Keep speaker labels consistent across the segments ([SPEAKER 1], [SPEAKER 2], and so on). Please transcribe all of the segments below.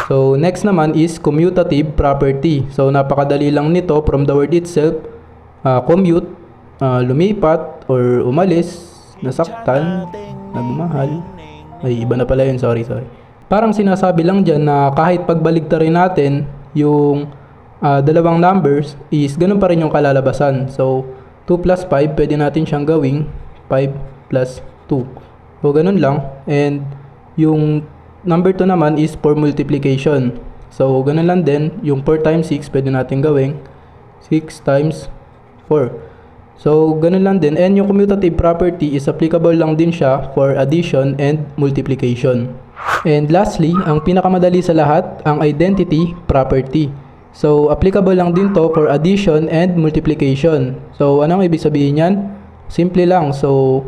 [SPEAKER 1] So, next naman is commutative property. So, napakadali lang nito from the word itself. Commute, lumipat or umalis, nasaktan, nagmahal. Ay, iba na pala yun. Sorry. Parang sinasabi lang dyan na kahit pagbaligtarin natin yung dalawang numbers is ganun pa rin yung kalalabasan. So, 2 plus 5, pwede natin siyang gawing 5 plus 2. So, ganun lang. And yung number 2 naman is for multiplication. So, ganun lang din. Yung 4 times 6, pwede natin gawing 6 times 4. So, ganun lang din. And yung commutative property is applicable lang din siya for addition and multiplication. And lastly, ang pinakamadali sa lahat, ang identity property. So, applicable lang din to for addition and multiplication. So, anong ibig sabihin yan? Simple lang. So,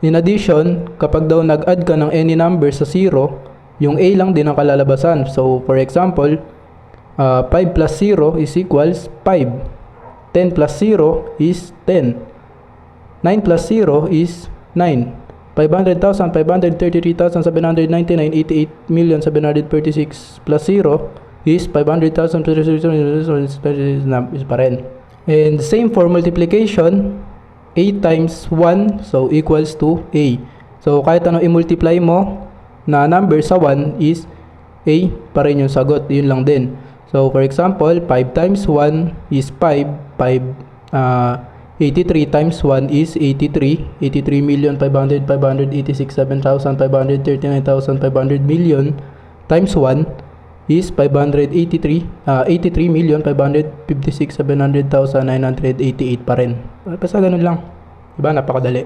[SPEAKER 1] in addition, kapag daw nag-add ka ng any number sa 0, yung A lang din ang kalalabasan. So, for example, 5 plus 0 is equals 5. 10 plus 0 is 10. 9 plus 0 is 9. 500,000, 533,799, 88,736 plus 0 is 500,000 is pa rin. And same for multiplication, A times 1 so equals to A. So kahit ano i-multiply mo na number sa 1 is A pa rin yung sagot, yun lang din. So for example, 5 times 1 is 5, 83 times 1 is 83, 83,586,7,539,500 million times 1 is 83,556,700,988 pa rin. Basta ganun lang. Diba? Napakadali.